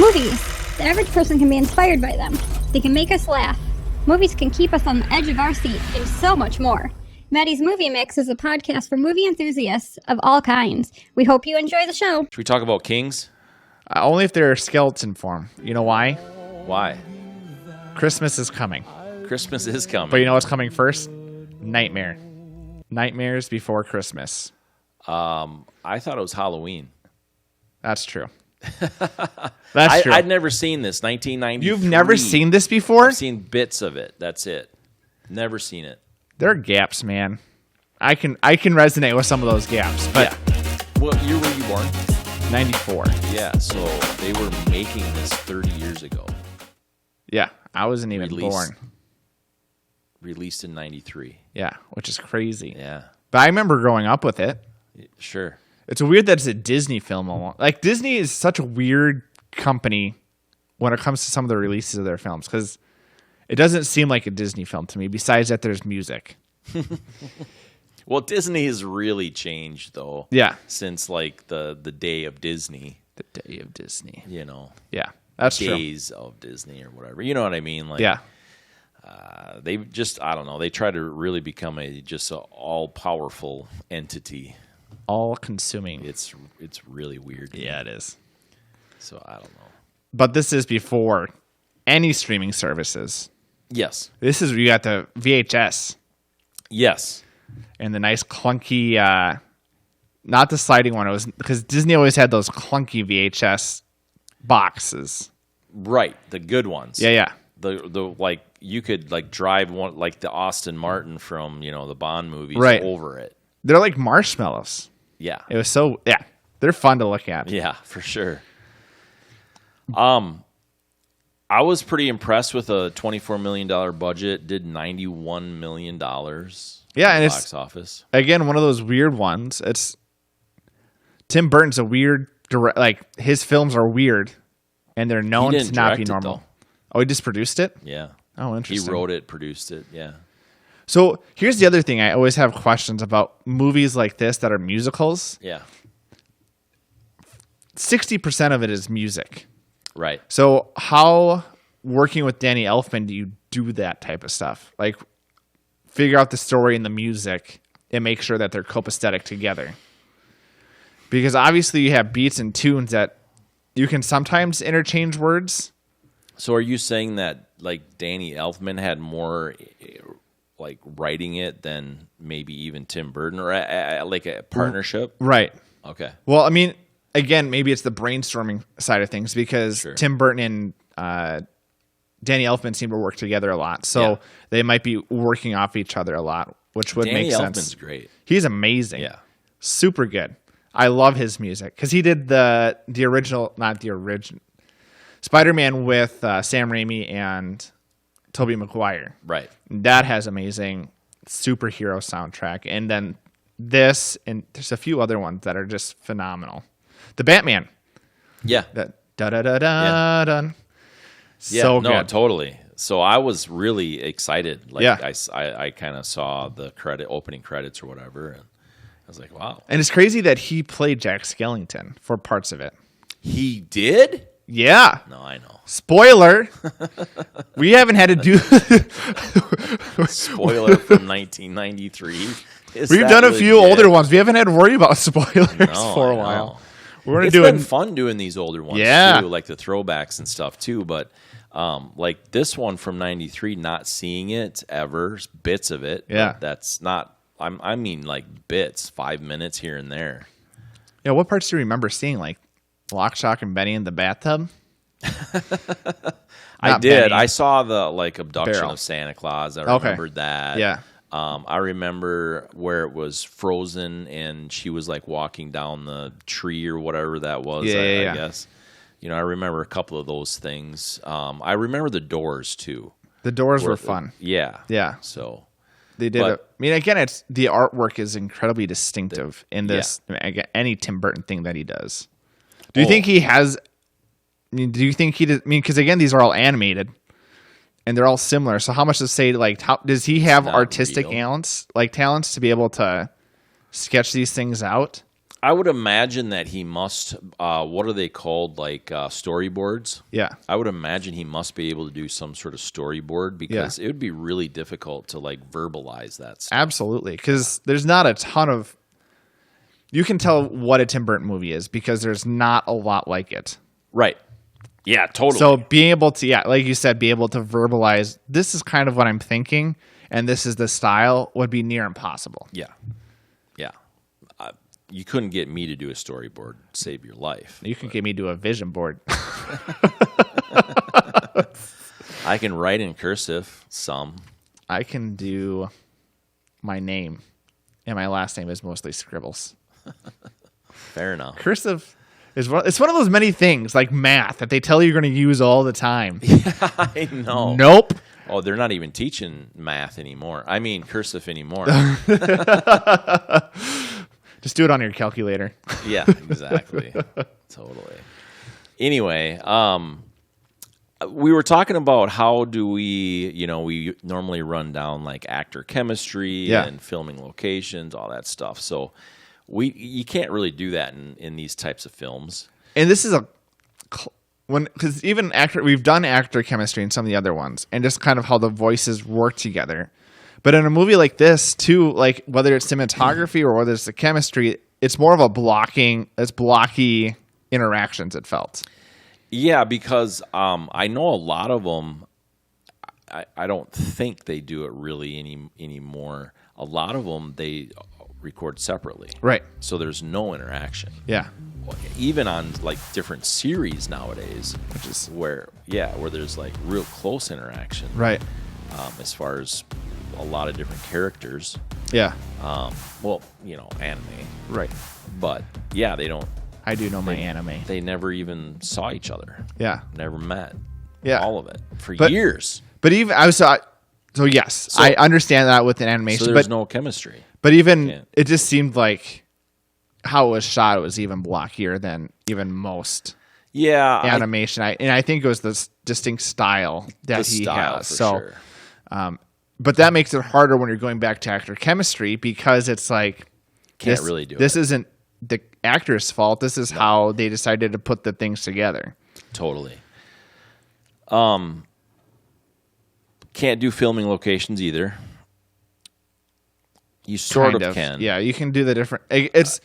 Movies. The average person can be inspired by them. They can make us laugh. Movies can keep us on the edge of our seat, and so much more. Maddie's Movie Mix is a podcast for movie enthusiasts of all kinds. We hope you enjoy the show. Should we talk about Kings? Only if they're skeleton form. You know why? Why? Christmas is coming. Christmas is coming. But you know what's coming first? Nightmare. Nightmares Before Christmas. I thought it was Halloween. That's true. That's true. I'd never seen this. 1993. You've never seen this before? I've seen bits of it. That's it. Never seen it. There are gaps, man. I can resonate with some of those gaps. But yeah. What year were you born? 94. Yeah, so they were making this 30 years ago. Yeah, I wasn't even born. Released in 93. Yeah, which is crazy. Yeah. But I remember growing up with it. Sure. It's weird that it's a Disney film. Like, Disney is such a weird company when it comes to some of the releases of their films, because it doesn't seem like a Disney film to me, besides that there's music. Well, Disney has really changed, though. Yeah. Since, like, the day of Disney. The day of Disney. You know. Yeah, that's Days true. Days of Disney or whatever. You know what I mean? Like, yeah. They just, I don't know, they try to really become just an all-powerful entity. All-consuming. It's really weird. Yeah, it is. So, I don't know. But this is before any streaming services. Yes. This is, you got the VHS. Yes. And the nice clunky, not the sliding one. It was because Disney always had those clunky VHS boxes. Right, the good ones. Yeah, yeah. The like you could like drive one like the Aston Martin from the Bond movies over it. They're like marshmallows. Yeah, it was so they're fun to look at. Yeah, for sure. I was pretty impressed with a $24 million budget. Did $91 million. Yeah, and box office. Again, one of those weird ones. It's Tim Burton's a weird like his films are weird, and they're known to not be normal. Oh, he just produced it? Yeah. Oh, interesting. He wrote it, produced it. Yeah. So here's the other thing. I always have questions about movies like this that are musicals. Yeah. 60% of it is music. Right. So how, working with Danny Elfman, do you do that type of stuff? Like, figure out the story and the music and make sure that they're copacetic together. Because obviously you have beats and tunes that you can sometimes interchange words. So are you saying that like Danny Elfman had more like writing it than maybe even Tim Burton, or like a partnership? Right. Okay. Well, I mean, again, maybe it's the brainstorming side of things, because Sure. Tim Burton and Danny Elfman seem to work together a lot. So they might be working off each other a lot, which would make sense. Danny Elfman's great. He's amazing. Yeah. Super good. I love his music because he did the original, not the original, Spider-Man with Sam Raimi and Tobey Maguire. Right. That has amazing superhero soundtrack. And then this, and there's a few other ones that are just phenomenal. The Batman. Yeah. That da-da-da-da-da. Yeah. So no, good. totally. So I was really excited. Like Yeah. I kind of saw the opening credits or whatever, and I was like, wow. And it's crazy that he played Jack Skellington for parts of it. He did? Yeah. No, I know. Spoiler. We haven't had to do... Spoiler from 1993. We've done a few older ones. We haven't had to worry about spoilers for a while. We're It's been fun doing these older ones too, like the throwbacks and stuff too. But like this one from 93, not seeing it ever, bits of it. Yeah. That's not, I mean like bits, 5 minutes here and there. Yeah, what parts do you remember seeing? Like Lock, Shock, and Benny in the bathtub? I did. Benny. I saw the like abduction Barrel. of Santa Claus. I remembered that. Yeah. I remember where it was frozen and she was like walking down the tree or whatever that was, I guess. I remember a couple of those things. I remember the Doors too. The Doors were fun. Yeah. Yeah. So they did I mean, again, it's the artwork is incredibly distinctive in this any Tim Burton thing that he does. Do you think he has do you think he does, because again, these are all animated. And they're all similar. So how much does say how does he have artistic talents to be able to sketch these things out? I would imagine that he must, what are they called, like storyboards? Yeah. I would imagine he must be able to do some sort of storyboard because it would be really difficult to like verbalize that stuff. Absolutely, because there's not a ton of... You can tell what a Tim Burton movie is because there's not a lot like it. Right. Yeah, totally. So being able to, like you said, be able to verbalize, this is kind of what I'm thinking, and this is the style, would be near impossible. Yeah. Yeah. You couldn't get me to do a storyboard to save your life. You can get me to a vision board. I can write in cursive some. I can do my name, and my last name is mostly scribbles. Fair enough. Cursive is it's one of those many things, like math, that they tell you you're going to use all the time. Yeah, I know. Nope. Oh, they're not even teaching math anymore. I mean, cursive anymore. Just do it on your calculator. Yeah, exactly. Totally. Anyway, we were talking about how do we normally run down like actor chemistry and filming locations, all that stuff. So you can't really do that in these types of films. And this is because even we've done actor chemistry in some of the other ones, and just kind of how the voices work together. But in a movie like this, too, like whether it's cinematography or whether it's the chemistry, it's more of a blocky interactions, it felt. Yeah, because I know a lot of them, I don't think they do it really anymore. A lot of them, they record separately. Right. So there's no interaction. Yeah. Even on like different series nowadays, which is where there's like real close interaction. Right. As far as a lot of different characters. Yeah. Anime. Right. But yeah, they don't. I do know my anime. They never even saw each other. Yeah. Never met. Yeah. All of it for years. But even so yes, I understand that with an animation. So there's no chemistry. But even it just seemed like how it was shot, it was even blockier than even most animation. I think it was this distinct style that he has. So, sure. But that makes it harder when you're going back to actor chemistry because it's like really do this it. Isn't the actor's fault. This is how they decided to put the things together. Totally. Can't do filming locations either. You sort of can. Yeah, you can do the different. It's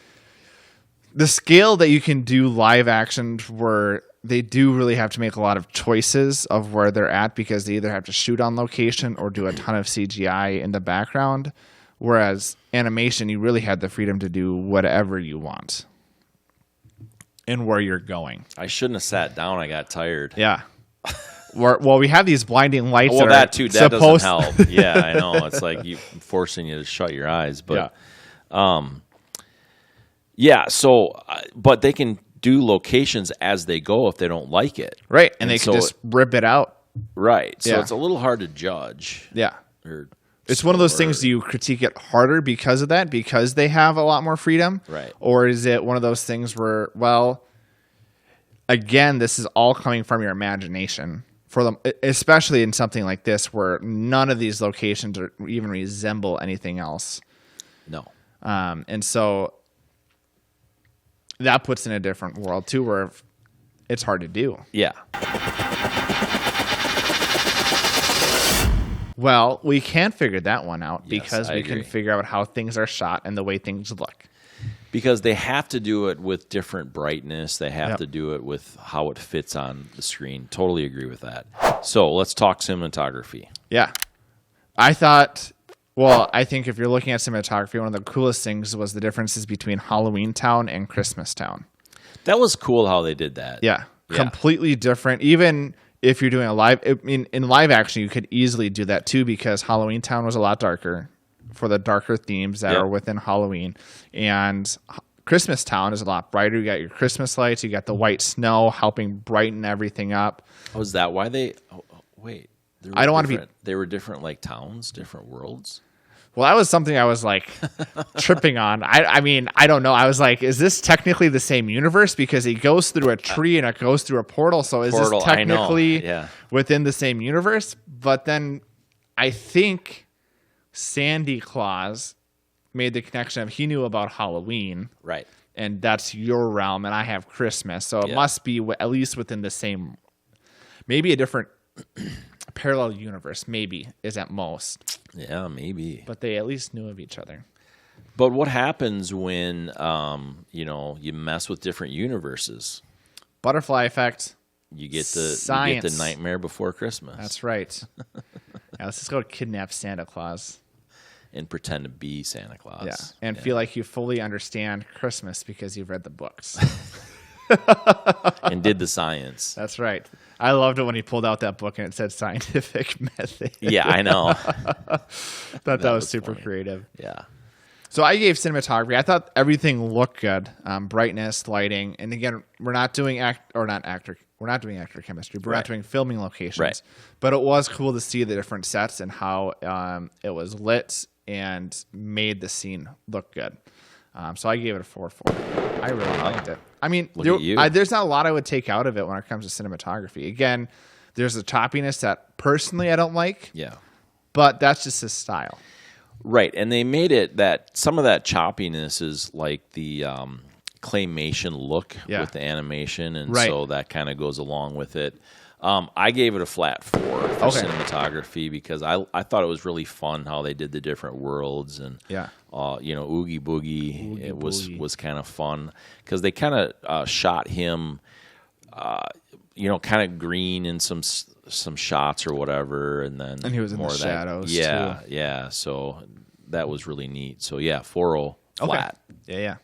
the scale that you can do live action where they do really have to make a lot of choices of where they're at because they either have to shoot on location or do a ton of CGI in the background. Whereas animation, you really had the freedom to do whatever you want and where you're going. I shouldn't have sat down. I got tired. Yeah. Well, we have these blinding lights. Well, that doesn't help. Yeah, I know. It's like forcing you to shut your eyes. But, but they can do locations as they go if they don't like it. Right, and they can just rip it out. Right, so it's a little hard to judge. Yeah. It's one of those things you critique it harder because of that, because they have a lot more freedom. Right. Or is it one of those things where, well, again, this is all coming from your imagination. For them, especially in something like this where none of these locations even resemble anything else. No. And so that puts in a different world too where it's hard to do. Yeah. Well, we can figure that one out because we agree. can figure out how things are shot and the way things look. Because they have to do it with different brightness. They have to do it with how it fits on the screen. Totally agree with that. So let's talk cinematography. Yeah. I think if you're looking at cinematography, one of the coolest things was the differences between Halloween Town and Christmas Town. That was cool how they did that. Yeah. Completely different. Even if you're doing in live action, you could easily do that too because Halloween Town was a lot darker. For the darker themes that are within Halloween. And Christmas Town is a lot brighter. You got your Christmas lights. You got the white snow helping brighten everything up. Oh, is that why they... Oh, wait. I don't want to be... They were different like towns, different worlds? Well, that was something I was like tripping on. I mean, I don't know. I was like, is this technically the same universe? Because he goes through a tree and it goes through a portal. So is this technically within the same universe? But then I think... Sandy Claus made the connection of he knew about Halloween. Right. And that's your realm, and I have Christmas. So it must be at least within the same, maybe a different parallel universe, maybe, is at most. Yeah, maybe. But they at least knew of each other. But what happens when, you mess with different universes? Butterfly effect. You get the Nightmare Before Christmas. That's right. Let's just go kidnap Santa Claus. And pretend to be Santa Claus. Yeah, and feel like you fully understand Christmas because you've read the books. And did the science. That's right. I loved it when he pulled out that book and it said scientific method. Yeah, I know. Thought that was super creative. Yeah. So I gave cinematography. I thought everything looked good. Brightness, lighting. And again, we're not doing actor chemistry, but we're not doing filming locations. Right. But it was cool to see the different sets and how it was lit and made the scene look good. So I gave it a 4.4. I really liked it. I mean, there's not a lot I would take out of it when it comes to cinematography. Again, there's a choppiness that personally I don't like. Yeah. But that's just his style. Right. And they made it that some of that choppiness is like the claymation look with the animation. And so that kind of goes along with it. I gave it a flat 4 for cinematography because I thought it was really fun how they did the different worlds and Oogie Boogie was kind of fun because they kind of shot him kind of green in some shots or whatever, and he was more in the shadows. Yeah, too. Yeah. So that was really neat. So yeah, 4.0 flat. Yeah.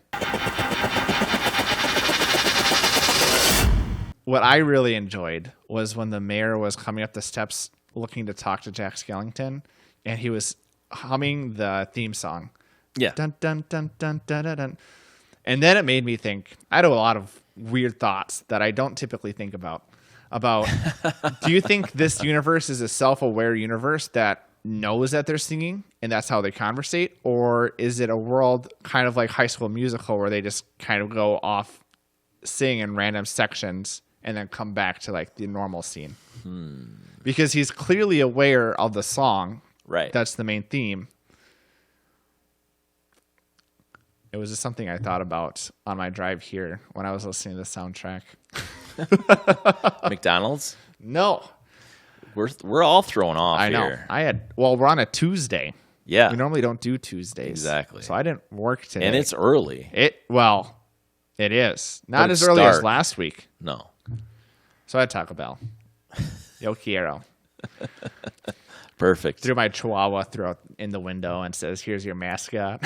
What I really enjoyed was when the mayor was coming up the steps looking to talk to Jack Skellington, and he was humming the theme song. Yeah. Dun, dun, dun, dun, dun, dun, dun. And then it made me think. I had a lot of weird thoughts that I don't typically think about. Do you think this universe is a self-aware universe that knows that they're singing and that's how they conversate? Or is it a world kind of like High School Musical where they just kind of go off, sing in random sections, and then come back to like the normal scene? Because he's clearly aware of the song. Right. That's the main theme. It was just something I thought about on my drive here when I was listening to the soundtrack. McDonald's? No. We're all thrown off here. I know. We're on a Tuesday. Yeah. We normally don't do Tuesdays. Exactly. So I didn't work today. And it's early. It is. Not as early as last week. No. So I had Taco Bell. Yo quiero. Perfect. Threw my chihuahua in the window and says, "Here's your mascot."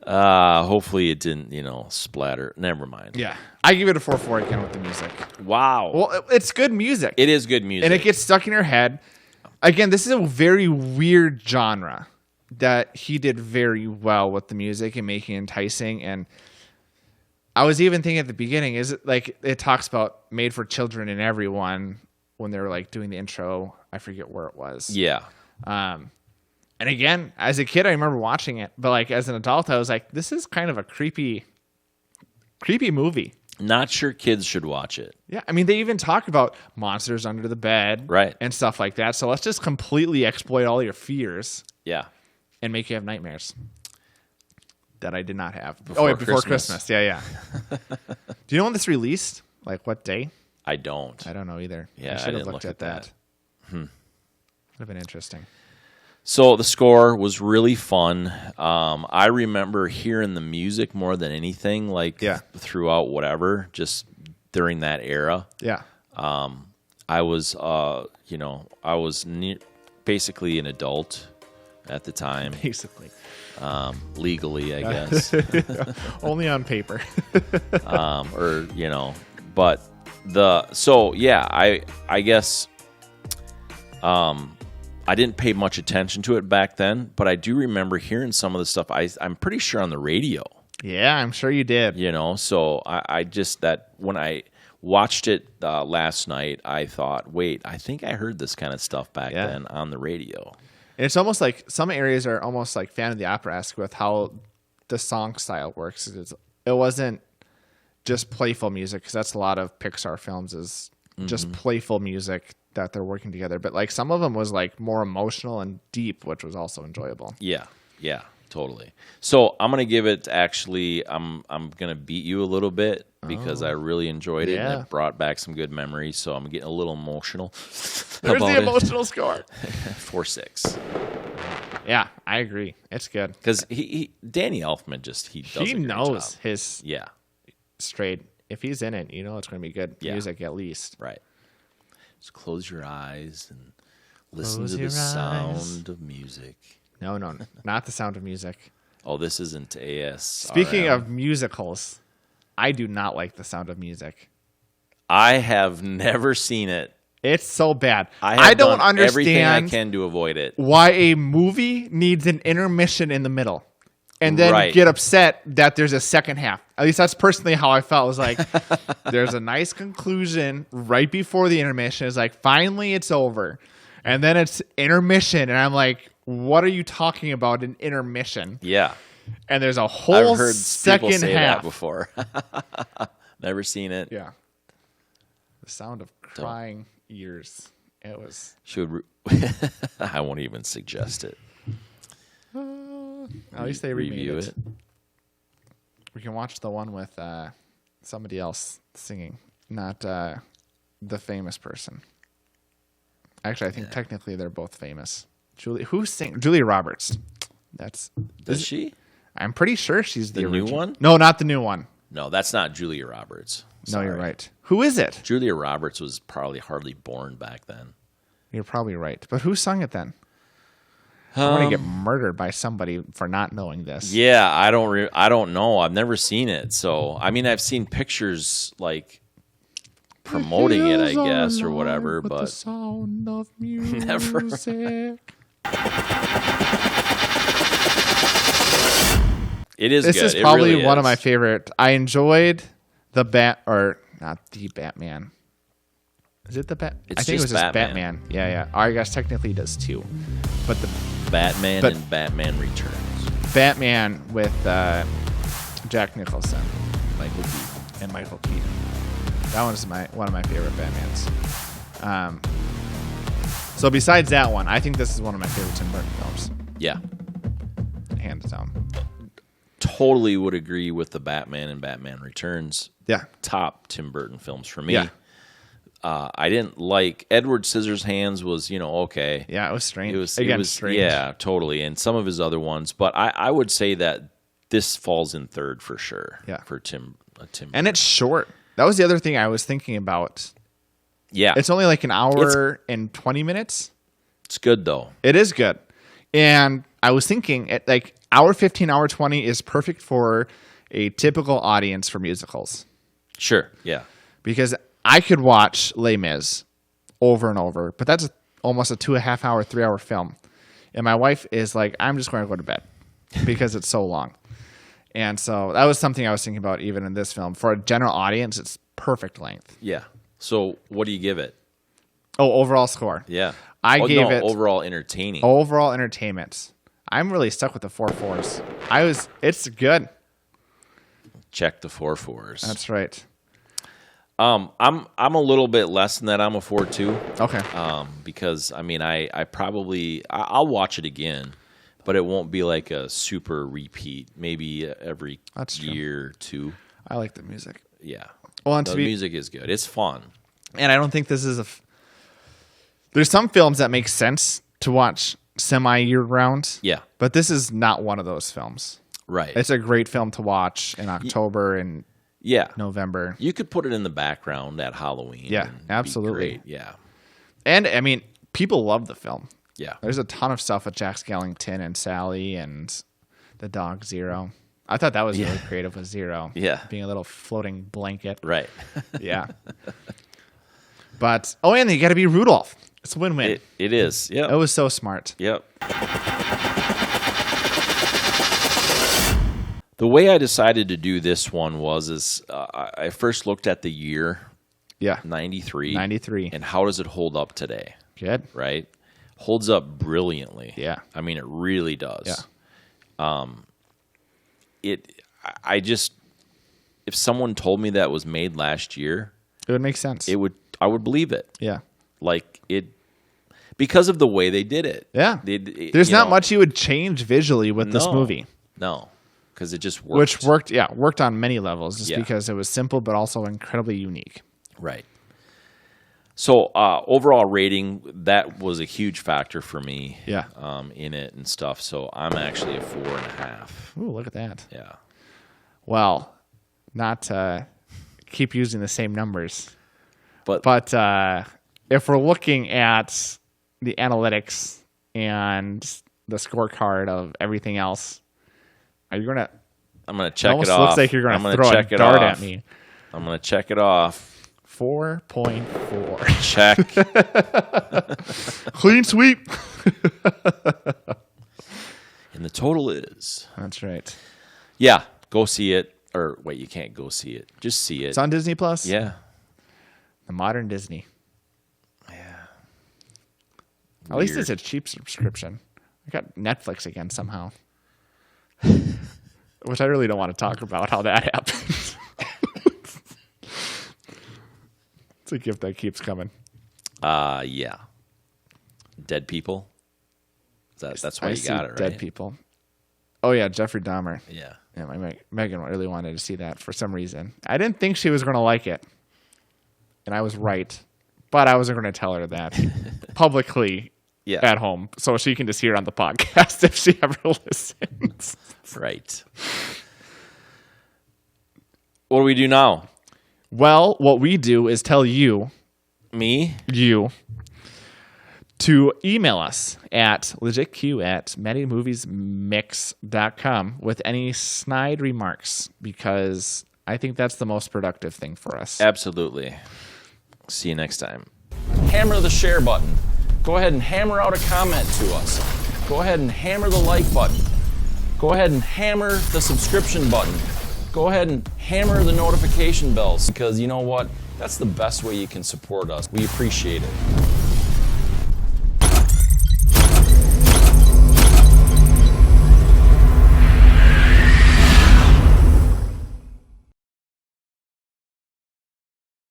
Hopefully it didn't, splatter. Never mind. Yeah. I give it a 4.4 again with the music. Wow. Well, it's good music. It is good music. And it gets stuck in your head. Again, this is a very weird genre that he did very well with the music and making it enticing. And I was even thinking at the beginning, is it like it talks about made for children and everyone when they were like doing the intro. I forget where it was. Yeah. And again, as a kid, I remember watching it, but like as an adult, I was like, this is kind of a creepy movie. Not sure kids should watch it. Yeah. I mean, they even talk about monsters under the bed, right, and stuff like that. So let's just completely exploit all your fears. Yeah. And make you have nightmares. That I did not have. Before Christmas. Yeah. Do you know when this released? Like what day? I don't know either. Yeah, I should have looked at that. Would have been interesting. So the score was really fun. I remember hearing the music more than anything, throughout whatever, just during that era. Yeah. I was, basically an adult at the time. Basically. Legally, I guess. Only on paper. I guess I didn't pay much attention to it back then, but I do remember hearing some of the stuff I'm pretty sure on the radio. Yeah, I'm sure you did. So I just, that when I watched it last night, I thought, wait, I think I heard this kind of stuff back then on the radio. And it's almost like some areas are almost like Phantom of the Opera-esque with how the song style works. It wasn't just playful music, because that's a lot of Pixar films is just playful music that they're working together. But like some of them was like more emotional and deep, which was also enjoyable. Yeah, totally. So I'm gonna give it. Actually, I'm gonna beat you a little bit because I really enjoyed it and it brought back some good memories. So I'm getting a little emotional. There's the emotional score. 4.6. Yeah, I agree. It's good because Danny Elfman he knows job. His straight. If he's in it, it's going to be good music at least. Right. Just close your eyes and listen to the sound of music. No, not the sound of music. Oh, this isn't AS. Speaking of musicals, I do not like the sound of music. I have never seen it. It's so bad. I don't understand everything I can to avoid it. Why a movie needs an intermission in the middle. And then get upset that there's a second half. At least that's personally how I felt. It was like, there's a nice conclusion right before the intermission. It's like, finally it's over. And then it's intermission. And I'm like, what are you talking about, an intermission? Yeah. And there's a whole I've heard second people say half. that before. Never seen it. Yeah. The sound of crying ears. It was. I won't even suggest it. At least they review it. We can watch the one with somebody else singing, not the famous person. Actually, I think technically they're both famous. Julia Roberts. Does she? I'm pretty sure she's the new original. one. No, not the new one. No, that's not Julia Roberts. Sorry. No, you're right. Who is it? Julia Roberts was probably hardly born back then. You're probably right. But who sung it then? I'm going to get murdered by somebody for not knowing this. Yeah, I don't know. I've never seen it. So, I mean, I've seen pictures like promoting it, I guess, or whatever, but the sound of music. Never. It is. This good. is probably really one of my favorite. I enjoyed not the Batman. Is it the Bat? It's I think it was just Batman. Batman. Yeah. I guess technically does too, but the Batman and Batman Returns. Batman with Jack Nicholson, Michael Keaton. Michael Keaton. That one's one of my favorite Batmans. So besides that one, I think this is one of my favorite Tim Burton films. Yeah. Hands down. Totally would agree with the Batman and Batman Returns. Yeah. Top Tim Burton films for me. Yeah. I didn't like Edward Scissorhands was, okay. Yeah, it was strange. It was strange. Yeah, totally. And some of his other ones. But I would say that this falls in third for sure. Yeah. For Tim And it's short. That was the other thing I was thinking about. Yeah. It's only like an hour and 20 minutes. It's good, though. It is good. And I was thinking, like, hour 15, hour 20 is perfect for a typical audience for musicals. Sure, yeah. Because I could watch Les Mis over and over, but that's almost a 2.5 hour, 3 hour film. And my wife is like, I'm just going to go to bed because it's so long. And so that was something I was thinking about even in this film. For a general audience, it's perfect length. Yeah. So what do you give it? Oh, overall score. Yeah. I gave it overall entertaining. Overall entertainment. I'm really stuck with the 4 4s. It's good. Check the 4 4s. That's right. I'm a little bit less than that. I'm a 4.2. Okay. Because I mean I'll watch it again, but it won't be like a super repeat. Maybe every year or two. I like the music. Yeah. Well, the music is good. It's fun. And I don't think this is there's some films that make sense to watch semi-year round. Yeah. But this is not one of those films. Right. It's a great film to watch in October and November. You could put it in the background at Halloween. Yeah, absolutely. Yeah. And, I mean, people love the film. Yeah. There's a ton of stuff with Jack Skellington and Sally and the dog Zero. I thought that was really creative with Zero. Yeah. Being a little floating blanket. Right. Yeah. But, and you got to be Rudolph. It's a win-win. It is. Yeah. It was so smart. Yep. The way I decided to do this one was I first looked at the year. Yeah. 93. 93. And how does it hold up today? Good. Right? Holds up brilliantly. Yeah. I mean, it really does. Yeah. If someone told me that was made last year, it would make sense. I would believe it. Yeah. like it because of the way they did it. Yeah, there's not much you would change visually with this movie. No, because it just worked. Which worked on many levels, just because it was simple but also incredibly unique. Right. So overall rating, that was a huge factor for me. Yeah. In it and stuff. So I'm actually a 4.5. Ooh, look at that. Yeah. Well, not to keep using the same numbers, but if we're looking at the analytics and the scorecard of everything else, are you gonna? I'm gonna check it off. Almost looks like you're gonna throw a dart at me. I'm gonna check it off. 4.4. Check. Clean sweep. And the total is. That's right. Yeah, go see it. Or wait, you can't go see it. Just see it. It's on Disney Plus. Yeah. The modern Disney. Yeah. At least it's a cheap subscription. I got Netflix again somehow. Which I really don't want to talk about how that happened. It's a gift that keeps coming. Yeah. Dead people. That's why you got it, right? Dead people. Oh yeah, Jeffrey Dahmer. Yeah. Yeah, Megan really wanted to see that for some reason. I didn't think she was going to like it, and I was right. But I wasn't going to tell her that publicly at home, so she can just hear it on the podcast if she ever listens. Right. What do we do now? Well, what we do is tell you, to email us at legitq@manymoviesmix.com with any snide remarks, because I think that's the most productive thing for us. Absolutely. See you next time. Hammer the share button. Go ahead and hammer out a comment to us. Go ahead and hammer the like button. Go ahead and hammer the subscription button. Go ahead and hammer the notification bells, because you know what? That's the best way you can support us. We appreciate it.